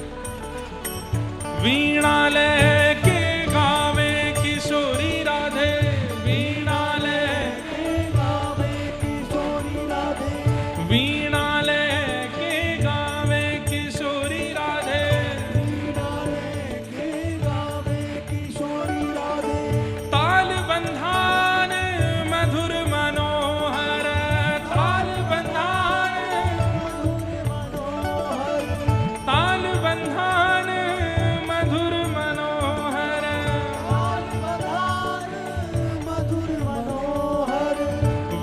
वीणा ले के गावे किशोरी राधे, वीणा ले के गावे किशोरी राधे, वीणा ले के गावे किशोरी राधे, वीणा ले के गावे किशोरी राधे। ताल बंधान मधुर मनोहर, ताल बंधान मधुर मनोहर, ताल बंधान मधुर मनोहर, मधुर मनोहर।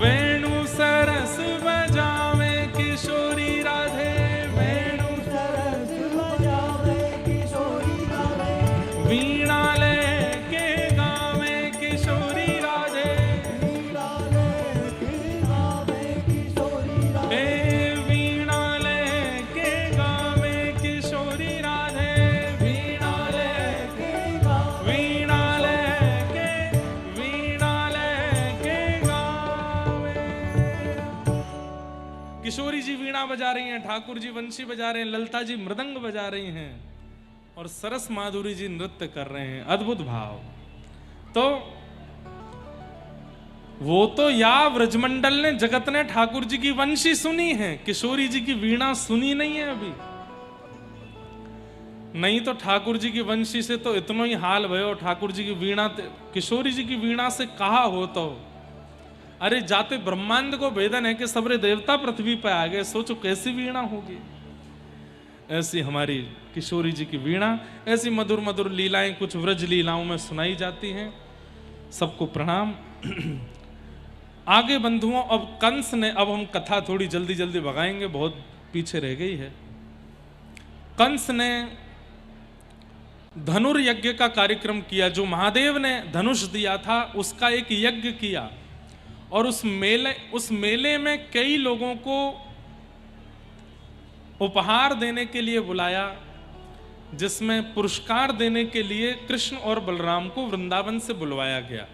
वेणु सरस बजावे किशोरी राधे, वेणु सरस बजावे किशोरी राधे, वीणा ले के गावे किशोरी राधे, वीणा ले के गावे किशोरी राधे, वीणा ले के गावे किशोरी राधे, किशोरी जी वीणा बजा रही हैं, ठाकुर जी वंशी बजा रहे हैं, ललता जी मृदंग बजा रही हैं और सरस माधुरी जी नृत्य कर रहे हैं। अद्भुत भाव। तो वो तो या व्रजमंडल ने जगत ने ठाकुर जी की वंशी सुनी है, किशोरी जी की वीणा सुनी नहीं है अभी। नहीं तो ठाकुर जी की वंशी से तो इतना ही हाल भयो, ठाकुर जी की वीणा किशोरी जी की वीणा से कहा हो तो अरे जाते ब्रह्मांड को भेदन है कि सबरे देवता पृथ्वी पर आ गए, सोचो कैसी वीणा होगी। ऐसी हमारी किशोरी जी की वीणा, ऐसी मधुर मधुर लीलाएं कुछ व्रज लीलाओं में सुनाई जाती हैं। सबको प्रणाम। आगे बंधुओं, अब कंस ने, अब हम कथा थोड़ी जल्दी जल्दी भगाएंगे, बहुत पीछे रह गई है। कंस ने धनुर्यज्ञ का कार्यक्रम किया, जो महादेव ने धनुष दिया था उसका एक यज्ञ किया और उस मेले में कई लोगों को उपहार देने के लिए बुलाया, जिसमें पुरस्कार देने के लिए कृष्ण और बलराम को वृंदावन से बुलवाया गया।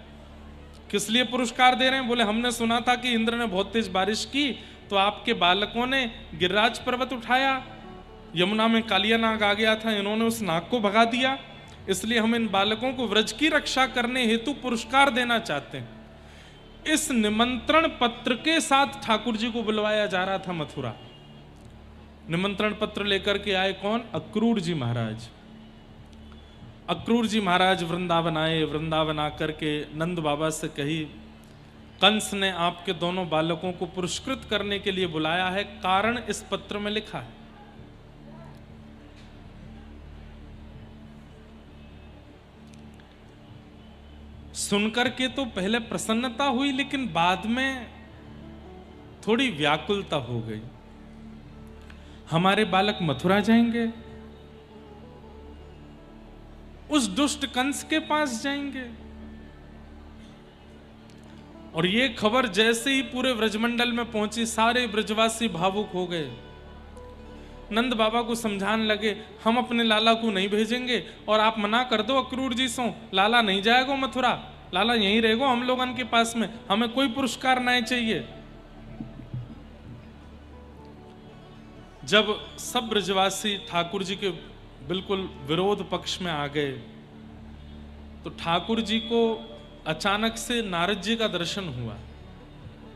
किस लिए पुरस्कार दे रहे हैं? बोले हमने सुना था कि इंद्र ने बहुत तेज बारिश की तो आपके बालकों ने गिरिराज पर्वत उठाया, यमुना में कालिया नाग आ गया था, इन्होंने उस नाग को भगा दिया, इसलिए हम इन बालकों को व्रज की रक्षा करने हेतु पुरस्कार देना चाहते हैं। इस निमंत्रण पत्र के साथ ठाकुर जी को बुलवाया जा रहा था मथुरा। निमंत्रण पत्र लेकर के आए कौन? अक्रूर जी महाराज। अक्रूर जी महाराज वृंदावन आए। वृंदावन आकर के नंद बाबा से कही, कंस ने आपके दोनों बालकों को पुरस्कृत करने के लिए बुलाया है, कारण इस पत्र में लिखा है। सुनकर के तो पहले प्रसन्नता हुई, लेकिन बाद में थोड़ी व्याकुलता हो गई। हमारे बालक मथुरा जाएंगे, उस दुष्ट कंस के पास जाएंगे। और ये खबर जैसे ही पूरे ब्रजमंडल में पहुंची, सारे ब्रजवासी भावुक हो गए। नंद बाबा को समझाने लगे, हम अपने लाला को नहीं भेजेंगे और आप मना कर दो अक्रूर जी से, लाला नहीं जाएगा मथुरा, लाला यहीं रहेगा हम लोगों के पास में, हमें कोई पुरस्कार नहीं चाहिए। जब सब ब्रजवासी ठाकुर जी के बिल्कुल विरोध पक्ष में आ गए, तो ठाकुर जी को अचानक से नारद जी का दर्शन हुआ।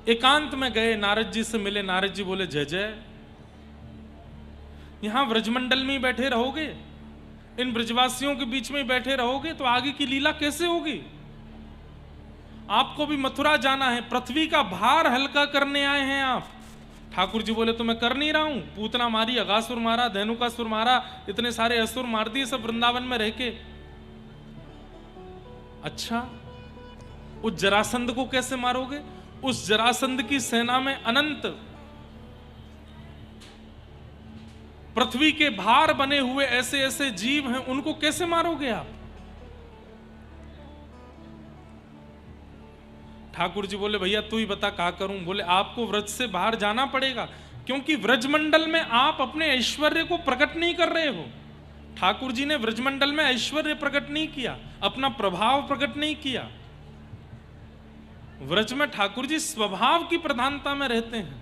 एकांत में गए, नारद जी से मिले। नारद जी बोले, जय जय, यहां ब्रजमंडल में ही बैठे रहोगे, इन ब्रजवासियों के बीच में ही बैठे रहोगे तो आगे की लीला कैसे होगी? आपको भी मथुरा जाना है, पृथ्वी का भार हल्का करने आए हैं आप। ठाकुर जी बोले, तो मैं कर नहीं रहा हूं, पूतना मारी, अगासुर मारा, धेनुकासुर मारा, इतने सारे असुर मार दिए सब वृंदावन में रह के। अच्छा, उस जरासंध को कैसे मारोगे? उस जरासंध की सेना में अनंत पृथ्वी के भार बने हुए ऐसे ऐसे जीव हैं, उनको कैसे मारोगे आप? ठाकुर जी बोले, भैया तू ही बता क्या करूं? बोले, आपको व्रज से बाहर जाना पड़ेगा, क्योंकि व्रजमंडल में आप अपने ऐश्वर्य को प्रकट नहीं कर रहे हो। ठाकुर जी ने व्रजमंडल में ऐश्वर्य प्रकट नहीं किया, अपना प्रभाव प्रकट नहीं किया। व्रज में ठाकुर जी स्वभाव की प्रधानता में रहते हैं।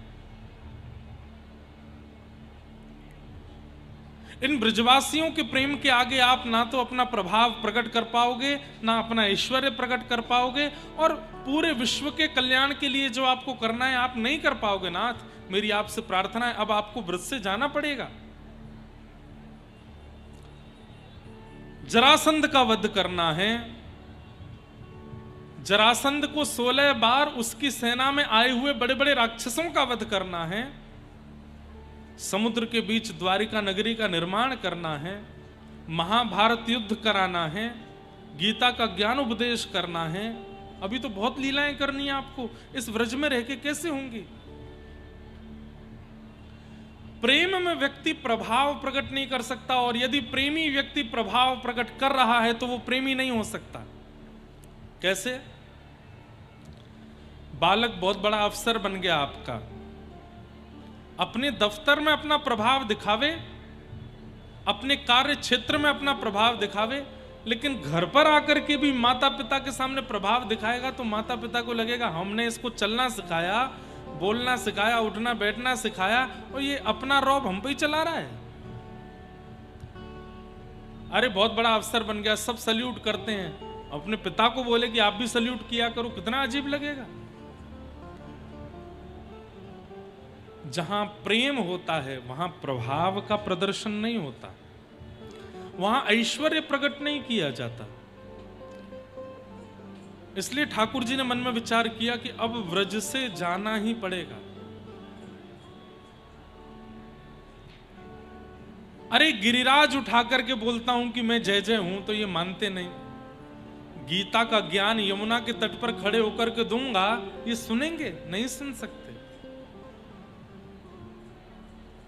इन ब्रजवासियों के प्रेम के आगे आप ना तो अपना प्रभाव प्रकट कर पाओगे, ना अपना ऐश्वर्य प्रकट कर पाओगे, और पूरे विश्व के कल्याण के लिए जो आपको करना है आप नहीं कर पाओगे। नाथ, मेरी आपसे प्रार्थना है, अब आपको व्रज से जाना पड़ेगा। जरासंध का वध करना है। जरासंध को 16 बार उसकी सेना में आए हुए बड़े बड़े राक्षसों का वध करना है। समुद्र के बीच द्वारिका नगरी का निर्माण करना है। महाभारत युद्ध कराना है। गीता का ज्ञान उपदेश करना है। अभी तो बहुत लीलाएं करनी है आपको, इस व्रज में रह के कैसे होंगी? प्रेम में व्यक्ति प्रभाव प्रकट नहीं कर सकता, और यदि प्रेमी व्यक्ति प्रभाव प्रकट कर रहा है तो वो प्रेमी नहीं हो सकता। कैसे? बालक बहुत बड़ा अफसर बन गया आपका, अपने दफ्तर में अपना प्रभाव दिखावे, अपने कार्य क्षेत्र में अपना प्रभाव दिखावे, लेकिन घर पर आकर के भी माता पिता के सामने प्रभाव दिखाएगा तो माता पिता को लगेगा हमने इसको चलना सिखाया, बोलना सिखाया, उठना बैठना सिखाया, और ये अपना रौब हम पे ही चला रहा है। अरे बहुत बड़ा अफसर बन गया, सब सल्यूट करते हैं, अपने पिता को बोले कि आप भी सल्यूट किया करो, कितना अजीब लगेगा। जहां प्रेम होता है वहां प्रभाव का प्रदर्शन नहीं होता, वहां ऐश्वर्य प्रकट नहीं किया जाता। इसलिए ठाकुर जी ने मन में विचार किया कि अब व्रज से जाना ही पड़ेगा। अरे गिरिराज उठा करके बोलता हूं कि मैं जय जय हूं तो ये मानते नहीं। गीता का ज्ञान यमुना के तट पर खड़े होकर के दूंगा, ये सुनेंगे? नहीं सुन सकते।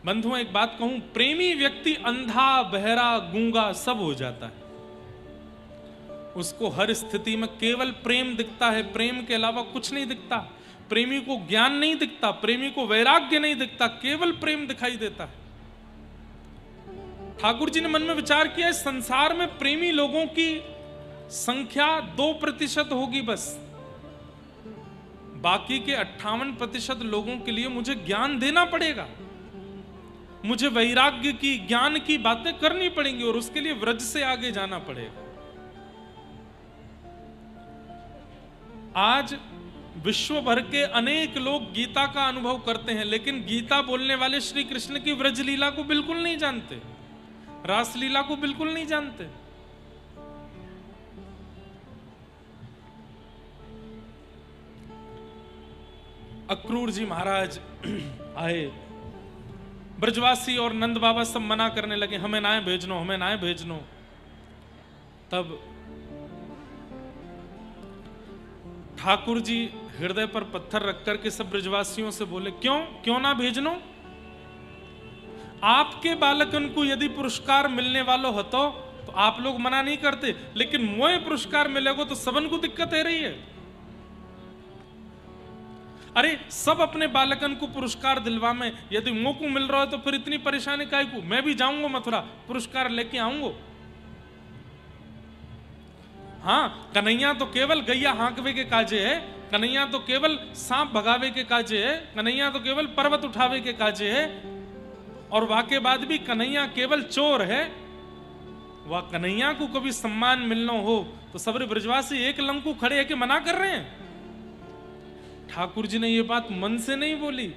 बंधुओं, एक बात कहूं, प्रेमी व्यक्ति अंधा, बहरा, गूंगा सब हो जाता है। उसको हर स्थिति में केवल प्रेम दिखता है, प्रेम के अलावा कुछ नहीं दिखता। प्रेमी को ज्ञान नहीं दिखता, प्रेमी को वैराग्य नहीं दिखता, केवल प्रेम दिखाई देता है। ठाकुर जी ने मन में विचार किया, इस संसार में प्रेमी लोगों की संख्या 2% होगी बस। बाकी के 58% लोगों के लिए मुझे ज्ञान देना पड़ेगा, मुझे वैराग्य की, ज्ञान की बातें करनी पड़ेंगी, और उसके लिए व्रज से आगे जाना पड़ेगा। आज विश्व भर के अनेक लोग गीता का अनुभव करते हैं, लेकिन गीता बोलने वाले श्री कृष्ण की व्रज लीला को बिल्कुल नहीं जानते, रास लीला को बिल्कुल नहीं जानते। अक्रूर जी महाराज आए, ब्रजवासी और नंद बाबा सब मना करने लगे, हमें ना भेजनो, हमें ना भेजनो। तब ठाकुर जी हृदय पर पत्थर रख करके सब ब्रजवासियों से बोले, क्यों क्यों ना भेजनो? आपके बालकन को यदि पुरस्कार मिलने वाला हो तो आप लोग मना नहीं करते, लेकिन मोए पुरस्कार मिलेगा तो सबन को दिक्कत है रही है। अरे सब अपने बालकन को पुरस्कार दिलवा में, यदि मुंह को मिल रहा है तो फिर इतनी परेशानी काहे को? मैं भी जाऊंगा मथुरा, पुरस्कार लेके आऊंगा। हाँ, कन्हैया तो केवल गैया हांकवे के काजे है, कन्हैया तो केवल सांप भगावे के काजे है, कन्हैया तो केवल पर्वत उठावे के काजे है, और वाके बाद भी कन्हैया केवल चोर है। वह कन्हैया को कभी सम्मान मिलना हो तो सबरे ब्रजवासी एक लंकु खड़े है कि मना कर रहे हैं। ठाकुर जी ने यह बात मन से नहीं बोली,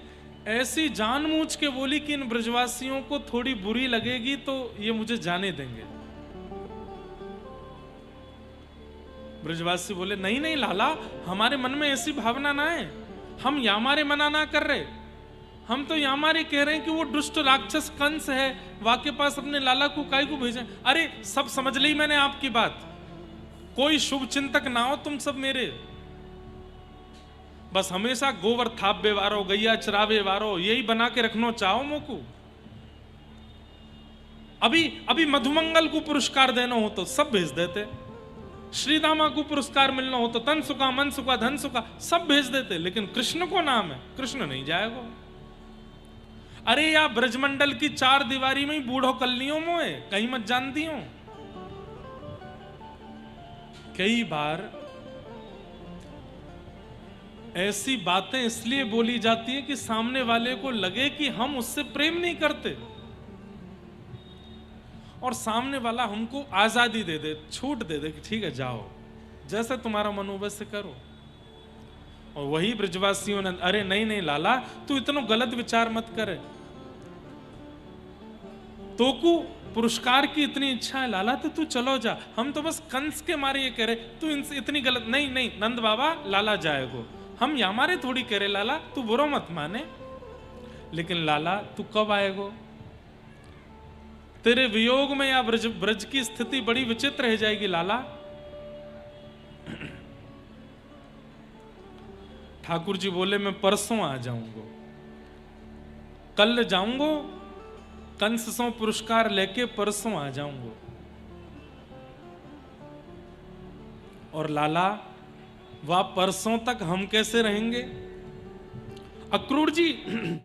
ऐसी जानबूझ के बोली कि इन ब्रजवासियों को थोड़ी बुरी लगेगी तो ये मुझे जाने देंगे। ब्रजवासी बोले, नहीं नहीं लाला, हमारे मन में ऐसी भावना ना है, हम यामारे मना ना कर रहे, हम तो यामारे कह रहे हैं कि वो दुष्ट राक्षस कंस है, वाके पास अपने लाला को काय को भेजें। अरे सब समझ ली मैंने आपकी बात, कोई शुभ चिंतक ना हो तुम सब मेरे, बस हमेशा गोबर थापे वारो, गैया चरावे वारो, यही बना के रखना चाहो मोकू। अभी मधुमंगल को पुरस्कार देना हो तो सब भेज देते, श्रीदामा को पुरस्कार मिलना हो तो तन सुखा मन सुखा धन सुखा सब भेज देते, लेकिन कृष्ण को नाम है, कृष्ण नहीं जाएगा। अरे या ब्रजमंडल की चार दीवारी में ही बूढ़ो कल्लियों मोए, कहीं मत जानती हूं। कई बार ऐसी बातें इसलिए बोली जाती है कि सामने वाले को लगे कि हम उससे प्रेम नहीं करते, और सामने वाला हमको आजादी दे दे, छूट दे दे कि ठीक है जाओ, जैसे तुम्हारा मन हो वैसे करो। और वही ब्रजवासियों ने, अरे नहीं नहीं लाला, तू इतना गलत विचार मत करे, तो को पुरस्कार की इतनी इच्छा है लाला तो तू चलो जा, हम तो बस कंस के मारे ये कह रहे, तू इनसे इतनी गलत नहीं नहीं नंद बाबा, लाला जाएगो, हम हमारे थोड़ी कह रहे लाला, तू बुरा मत माने, लेकिन लाला तू कब आएगो? तेरे वियोग में या ब्रज की स्थिति बड़ी विचित्र रह जाएगी लाला। ठाकुर जी बोले, मैं परसों आ जाऊंगा, कल जाऊंगा, कंस सो पुरस्कार लेके परसों आ जाऊंगा। और लाला वह परसों तक हम कैसे रहेंगे? अक्रूर जी